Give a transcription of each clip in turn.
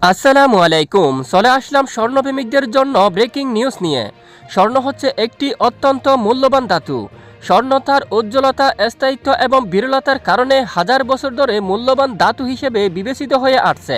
আসসালামু আলাইকুম। চলে আসলাম স্বর্ণপ্রেমিকদের জন্য ব্রেকিং নিউজ নিয়ে। স্বর্ণ হচ্ছে একটি অত্যন্ত মূল্যবান ধাতু। স্বর্ণ তার উজ্জ্বলতা, স্থায়িত্ব এবং বিরলতার কারণে হাজার বছর ধরে মূল্যবান ধাতু হিসেবে বিবেচিত হয়ে আসছে।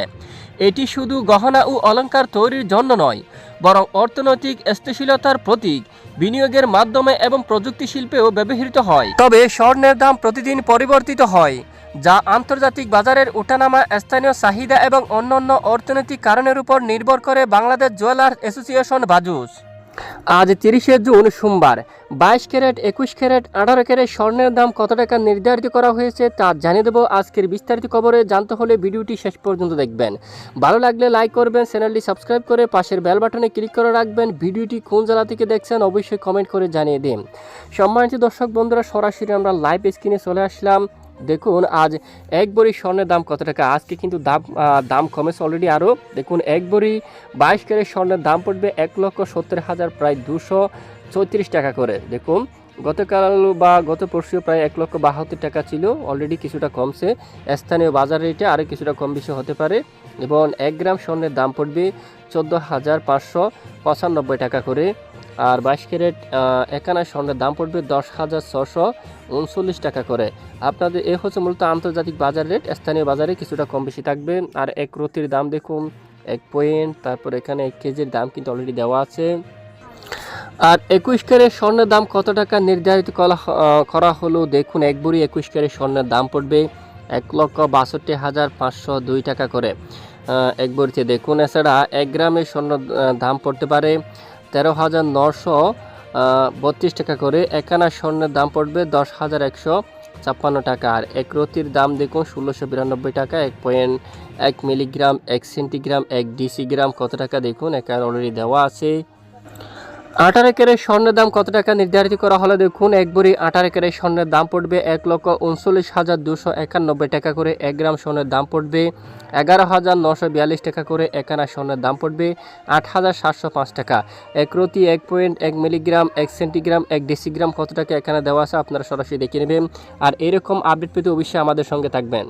এটি শুধু গহনা ও অলংকার তৈরির জন্য নয়, বরং অর্থনৈতিক স্থিতিশীলতার প্রতীক, বিনিয়োগের মাধ্যমে এবং প্রযুক্তি শিল্পেও ব্যবহৃত হয়। তবে স্বর্ণের দাম প্রতিদিন পরিবর্তিত হয়, যা আন্তর্জাতিক বাজারের ওঠানামা, স্থানীয় চাহিদা এবং অন্যান্য অর্থনৈতিক কারণের উপর নির্ভর করে। বাংলাদেশ জুয়েলার্স অ্যাসোসিয়েশন বাজুস আজ 30শে জুন সোমবার 22 ক্যারেট, 21 ক্যারেট, 18 ক্যারেট স্বর্ণের দাম কত টাকা নির্ধারিত করা হয়েছে তা জানিয়ে দেবো আজকের বিস্তারিত খবরে। জানতে হলে ভিডিওটি শেষ পর্যন্ত দেখবেন। ভালো লাগলে লাইক করবেন, চ্যানেলটি সাবস্ক্রাইব করে পাশের বেল বাটনে ক্লিক করে রাখবেন। ভিডিওটি কোন জেলা থেকে দেখছেন অবশ্যই কমেন্ট করে জানিয়ে দিন। সম্মানিত দর্শক বন্ধুরা, সরাসরি আমরা লাইভ স্ক্রিনে চলে আসলাম। দেখুন আজ এক ভরি স্বর্ণের দাম কত টাকা। আজকে কিন্তু দাম কমেছে অলরেডি আরও। দেখুন এক ভরি 22 ক্যারেট স্বর্ণের দাম পড়বে 1,70,000, প্রায় 234 টাকা করে। দেখুন গতকাল বা গত পরশু প্রায় 1,72,000 টাকা ছিল, অলরেডি কিছুটা কমছে। স্থানীয় বাজার রেটে আরও কিছুটা কম বেশি হতে পারে। এবং 1 গ্রাম স্বর্ণের দাম পড়বে 14,595 টাকা করে। আর 22 ক্যারেট 1 আনা স্বর্ণের দাম পড়বে 10,639 টাকা করে। আপনাদের এ হচ্ছে মূলত আন্তর্জাতিক বাজার রেট, স্থানীয় বাজারে কিছুটা কম বেশি থাকবে। আর এক রতির দাম দেখুন 1 পয়েন্ট, তারপর এখানে 1 কেজির দাম কিন্তু অলরেডি দেওয়া আছে। আর 21 ক্যারেট স্বর্ণের দাম কত টাকা নির্ধারিত করা হলো দেখুন। এক ভরি 21 ক্যারেট স্বর্ণের দাম পড়বে 1,62,502 টাকা করে এক ভরিতে। দেখুন এছাড়া 1 গ্রামের স্বর্ণ দাম পড়তে পারে 13,932 টাকা করে। 1 আনা স্বর্ণের দাম পড়বে 10,156 টাকা। আর এক রতির দাম দেখুন 1,692 টাকা। 1.1 মিলিগ্রাম, 1 সেন্টিগ্রাম, 1 ডিসিগ্রাম কত টাকা দেখুন এখানে অলরেডি দেওয়া আছে। 18 ক্যারেট স্বর্ণের দাম কত টাকা নির্ধারিত করা হলো দেখুন। এক ভরি 18 ক্যারেট স্বর্ণের দাম পড়বে 1,39,291 টাকা করে। 1 গ্রাম স্বর্ণের দাম পড়বে 11,942 টাকা করে। 1 আনা স্বর্ণের দাম পড়বে 8,705 টাকা। এক রতি 1.1 মিলিগ্রাম, 1 সেন্টিগ্রাম, 1 ডিসিগ্রাম কত টাকা এখানে দেওয়া আছে, আপনারা সরাসরি দেখে নেবেন। আর এরকম আপডেট পেতে অবশ্যই আমাদের সঙ্গে থাকবেন।